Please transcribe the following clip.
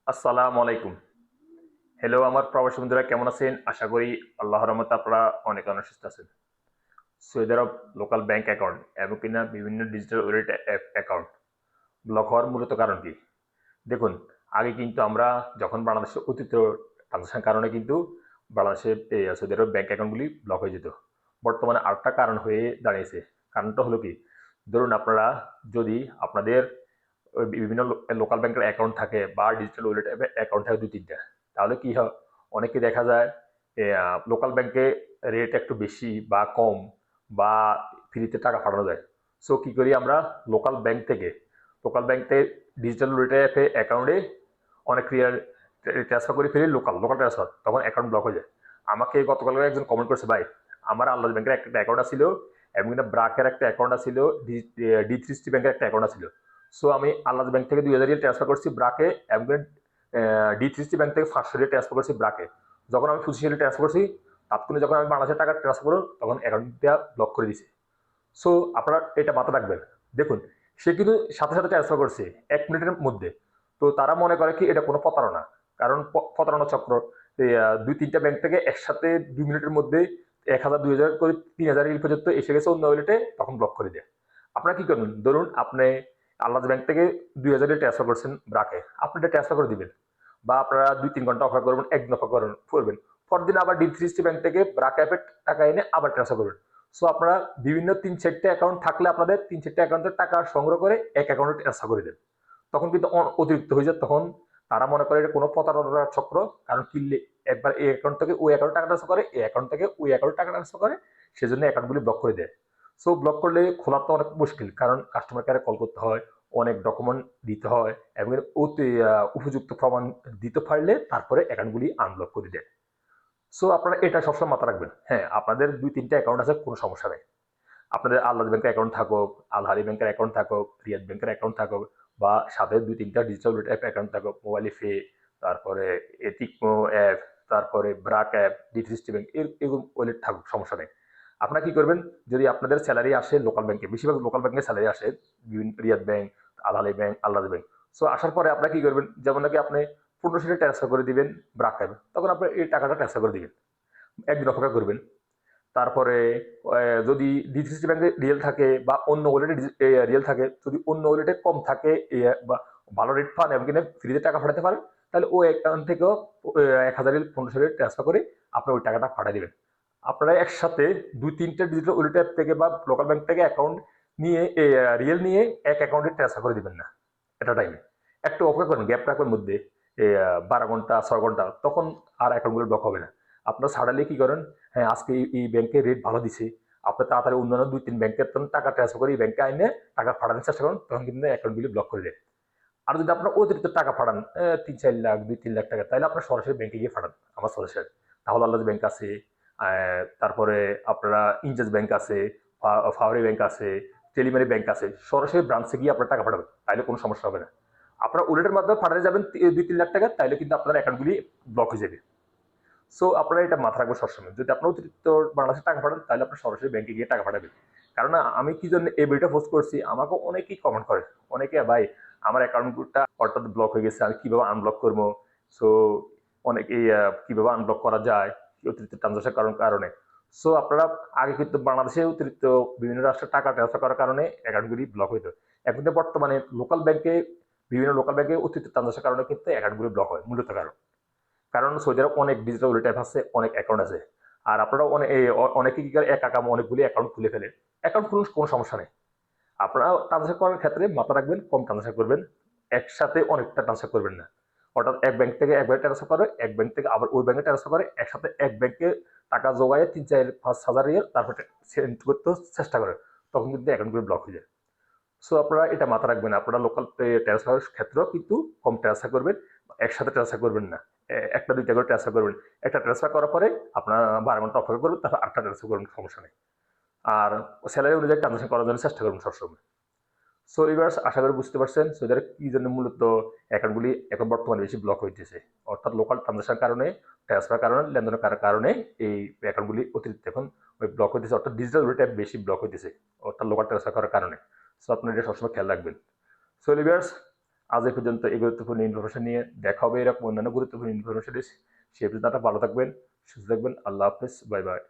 আসসালামু আলাইকুম। হ্যালো আমার প্রবাসী বন্ধুরা কেমন আছেন? আশা করি আল্লাহর রহমতে আপনারা অনেক সুস্থ আছেন। সৌদি আরব লোকাল ব্যাংক অ্যাকাউন্ট এবং কিনা বিভিন্ন ডিজিটাল ওয়ালেট অ্যাকাউন্ট ব্লক হওয়ার মূলত কারণ কি? দেখুন, আগে কিন্তু আমরা যখন বাংলাদেশে অতীত ট্রানজাকশন কারণে কিন্তু বাংলাদেশে সৌদি আরব ব্যাংক অ্যাকাউন্টগুলি ব্লক হয়ে যেত। বর্তমানে আরেকটা কারণ হয়ে দাঁড়িয়েছে। কারণটা হলো কি? ধরুন আপনারা যদি আপনাদের ওই বিভিন্ন লোকাল ব্যাংকের অ্যাকাউন্ট থাকে বা ডিজিটাল ওয়ালেট অ্যাকাউন্ট থাকে দুই তিনটা, তাহলে কি হয়, অনেকে দেখা যায় লোকাল ব্যাংকে রেট একটু বেশি বা কম বা ফ্রিতে টাকা পাঠানো যায়। সো কি করি আমরা, লোকাল ব্যাংক থেকে ডিজিটাল ওয়ালেট অ্যাকাউন্টে অনেক ক্লিয়ার ট্রান্সফার করে ফেলি, লোকাল ট্রান্সফার, তখন অ্যাকাউন্ট ব্লক হয়ে যায়। আমাকে গতকাল একজন কমেন্ট করেছে, ভাই আমার আল্লাহ ব্যাংকের একটা অ্যাকাউন্ট ছিল এবং ব্রাকের একটা অ্যাকাউন্ট ছিল, ডি3 ব্যাংকের একটা অ্যাকাউন্ট ছিল। সো আমি আল্লাহ ব্যাংক থেকে 2000 রিয়াল ট্রান্সফার করছি ব্রাকে এবং ডি3 ব্যাংক থেকে 500 রিয়াল ট্রান্সফার করছি ব্রাকে। যখন আমি 25 রিয়াল ট্রান্সফার করছি, তাৎক্ষণিক যখন আমি বাংলাদেশের টাকা ট্রান্সফার করব তখন অ্যাকাউন্টটা ব্লক করে দিছে। সো আপনারা এটা মাথায় রাখবেন। দেখুন, সে কিন্তু সাথে সাথে ট্রান্সফার করছে 1 মিনিটের মধ্যে। তো তারা মনে করে কি এটা কোনো প্রতারণা, কারণ প্রতারণা চক্র দুই তিনটা ব্যাংক থেকে একসাথে 2 মিনিটের মধ্যে 1000 2000 করে 3000 পর্যন্ত এসে গেছে অন্য ওয়ালেটে, তখন ব্লক করে দেয়। আপনারা কি করবেন, ধরুন আপনি আল্লাহ ব্যাংক থেকে 2000 ট্রান্সফার করছেন ব্রাকে, আপনি এটা ট্রান্সফার করে দিবেন, বা আপনারা 2-3 ঘন্টা অপেক্ষা করবেন, একদিন অপেক্ষা করবেন, পরদিন আবার ডি3 ব্যাংক থেকে ব্রাক অ্যাপে টাকা এনে আবার ট্রান্সফার করবেন। সো আপনারা বিভিন্ন 3-4টে অ্যাকাউন্ট থাকলে আপনাদের 3-4টে অ্যাকাউন্টের টাকা সংগ্রহ করে এক অ্যাকাউন্টে ট্রান্সফার করে দেন। তখন কিন্তু অতিরিক্ত হয়ে যায়, তখন তারা মনে করে এটা কোনো প্রতারণার চক্র। কারণ কিনলে একবার এই অ্যাকাউন্ট থেকে ওই অ্যাকাউন্টে টাকা ট্রান্সফার করে, এই অ্যাকাউন্ট থেকে ওই অ্যাকাউন্টে টাকা ট্রান্সফার করে, সেজন্য অ্যাকাউন্টগুলি ব্লক করে দেয়। সো ব্লক করলে খোলা তো অনেক মুশকিল, কারণ কাস্টমার কেয়ারে কল করতে হয়, অনেক ডকুমেন্ট দিতে হয় এবং উপযুক্ত প্রমাণ দিতে পারলে তারপরে অ্যাকাউন্টগুলি আনব্লক করে দেয়। সো আপনারা এটা সবসময় মাথা রাখবেন। হ্যাঁ, আপনাদের 2-3টা অ্যাকাউন্ট আছে, কোনো সমস্যা নেই। আপনাদের আল্লাহ ব্যাংকের অ্যাকাউন্ট থাকুক, আলহারি ব্যাংকের অ্যাকাউন্ট থাকুক, রিয়াদ ব্যাংকের অ্যাকাউন্ট থাকুক, বা সাথে 2-3টা ডিজিটাল অ্যাকাউন্ট থাকুক, মোবাইল ফে, তারপরে এতিকমো অ্যাপ, তারপরে ব্রাক অ্যাপ, ডি3 ব্যাংক, এরকম ওয়ালেট থাকুক, সমস্যা নেই। আপনারা কি করবেন, যদি আপনাদের স্যালারি আসে লোকাল ব্যাংকে, বেশিরভাগ লোকাল ব্যাংকে স্যালারি আসে, বিভিন্ন রিয়াদ ব্যাংক, আলহারি ব্যাংক, আল্লাহ ব্যাংক। সো আসার পরে আপনারা কি করবেন, যেমন নাকি আপনি 1500 ট্রান্সফার করে দিবেন ব্রাক অ্যাপে, তখন আপনি এই টাকাটা ট্রান্সফার করে দিবেন, একদিন অপেক্ষা করবেন। তারপরে যদি ডি3 ব্যাংকে রিয়েল থাকে বা অন্য ওয়ালেটে রিয়েল থাকে, যদি অন্য ওয়ালেটে কম থাকে বা ভালো রেট পান এবং কিনা ফ্রিতে টাকা পাঠাতে পারেন, তাহলে ওই অ্যাকাউন্ট থেকেও 1000 1500 ট্রান্সফার করে আপনার ওই টাকাটা পাঠিয়ে দেবেন। আপনারা একসাথে 2-3টে ডিজিটাল ওয়ালেট অ্যাপ থেকে বা লোকাল ব্যাংক থেকে অ্যাকাউন্ট নিয়ে রিয়েল নিয়ে এক অ্যাকাউন্টে ট্রান্সফার করে দিবেন না এটা টাইমে। একটু অপেক্ষা করেন, গ্যাপ রাখবেন মধ্যে 12 ঘন্টা 6 ঘন্টা, তখন আর অ্যাকাউন্টগুলো ব্লক হবে না। আপনারা সাডেনলি কি করেন, হ্যাঁ আজকে এই ব্যাংকে রেট ভালো দিছে, আপনি তাড়াতাড়ি অন্যান্য 2-3 ব্যাংকের তখন টাকা ট্রান্সফার করে এই ব্যাংকে আইনে টাকা পাঠানোর চেষ্টা করেন, তখন কিন্তু অ্যাকাউন্টগুলি ব্লক করে দেয়। আর যদি আপনার অতিরিক্ত টাকা পাঠান 3-4 লাখ 2-3 লাখ টাকা, তাহলে আপনার সরাসরি ব্যাংকে গিয়ে পাঠান আমার সাজেশন। তাহলে আল্লাহ ব্যাংক আছে, তারপরে আপনারা ইনজাস ব্যাংক আছে, ফাওয়ারি ব্যাংক আছে, টেলিমানি ব্যাংক আছে, সরাসরি ব্রাঞ্চে গিয়ে আপনার টাকা পাঠাবেন, তাহলে কোনো সমস্যা হবে না। আপনারা ওয়ালেটের মাধ্যমে পাঠাতে যাবেন 2-3 লাখ টাকা, তাহলে কিন্তু আপনার অ্যাকাউন্টগুলি ব্লক হয়ে যাবে। সো আপনারা এটা মাথা রাখবেন সবসময়, যদি আপনার অতিরিক্ত বাংলাদেশে টাকা পাঠান, তাহলে আপনার সরাসরি ব্যাংকে গিয়ে টাকা পাঠাবেন। কারণ আমি কি জন্য এই বইটা পোস্ট করছি, আমাকে অনেকেই কমেন্ট করে, অনেকে ভাই আমার অ্যাকাউন্টটা হঠাৎ ব্লক হয়ে গেছে, আমি কিভাবে আনব্লক করবো। সো অনেকেই কিভাবে আনব্লক করা যায় অতিরিক্ত ট্রানজাকশন কারণে। সো আপনারা আগে কিন্তু বাংলাদেশে অতিরিক্ত বিভিন্ন রাষ্ট্রে টাকা ট্রান্সফার করার কারণে অ্যাকাউন্টগুলি ব্লক হইতো। এখন তো বর্তমানে বিভিন্ন লোকাল ব্যাংকে অতিরিক্ত ট্রানজাকশন কারণে কিন্তু অ্যাকাউন্টগুলি ব্লক হয়, মূলত কারণ। কারণ সৌদি আরব অনেক ডিজিটাল ওয়ালেট অ্যাপ আছে, অনেক অ্যাকাউন্ট আছে। আর আপনারা অনেকে কি করে একা কাম অনেকগুলি অ্যাকাউন্ট খুলে ফেলে। অ্যাকাউন্ট খুলুন, কোনো সমস্যা নেই। আপনারা ট্রান্সফার করার ক্ষেত্রে মাথা রাখবেন, কম ট্রান্সফার করবেন, একসাথে অনেকটা ট্রান্সফার করবেন না। অর্থাৎ এক ব্যাংক থেকে এক ব্যাংকে ট্রান্সফার করে, এক ব্যাংক থেকে আবার ওই ব্যাংকে ট্রান্সফার করে, একসাথে এক ব্যাংকে টাকা জোগায় 3-4-5 হাজার রিয়াল, তারপর সেন্ড করতে চেষ্টা করে, তখন কিন্তু অ্যাকাউন্টগুলো ব্লক হয়ে যায়। সো আপনারা এটা মাথা রাখবেন, আপনারা লোকাল ট্রান্সফারের ক্ষেত্রেও কিন্তু কম ট্রান্সফার করবেন, একসাথে ট্রান্সফার করবেন না। একটা দুইটা করে ট্রান্সফার করবেন। একটা ট্রান্সফার করার পরে আপনার 12 ঘন্টা অপেক্ষা করবেন, তারপর আটটা ট্রান্সফার করবেন, সমস্যা নেই। আর স্যালারি অনুযায়ী ট্রানজাকশন করার জন্য চেষ্টা করবেন সবসময়। সো এবার আশা করি বুঝতে পারছেন সৌদি আরব কি জন্য মূলত অ্যাকাউন্টগুলি এখন বর্তমানে বেশি ব্লক হইতেছে। অর্থাৎ লোকাল ট্রানজাকশন কারণে, ট্রান্সফার কারণে, লেনদেনের কারণে এই অ্যাকাউন্টগুলি অতিরিক্ত এখন ওই ব্লক হইতেছে, অর্থাৎ ডিজিটাল ওয়েটা বেশি ব্লক হইতেছে, অর্থাৎ লোকাল ট্রান্সফার করার কারণে। সো আপনারা এটা সবসময় খেয়াল রাখবেন। সো লিভার্স, আজ এই পর্যন্ত এই গুরুত্বপূর্ণ ইনফরমেশন নিয়ে দেখা হবে এরকম অন্যান্য গুরুত্বপূর্ণ ইনফরমেশন। সে পর্যন্ত আপনারা ভালো থাকবেন, সুস্থ থাকবেন। আল্লাহ হাফেজ, বাই বাই।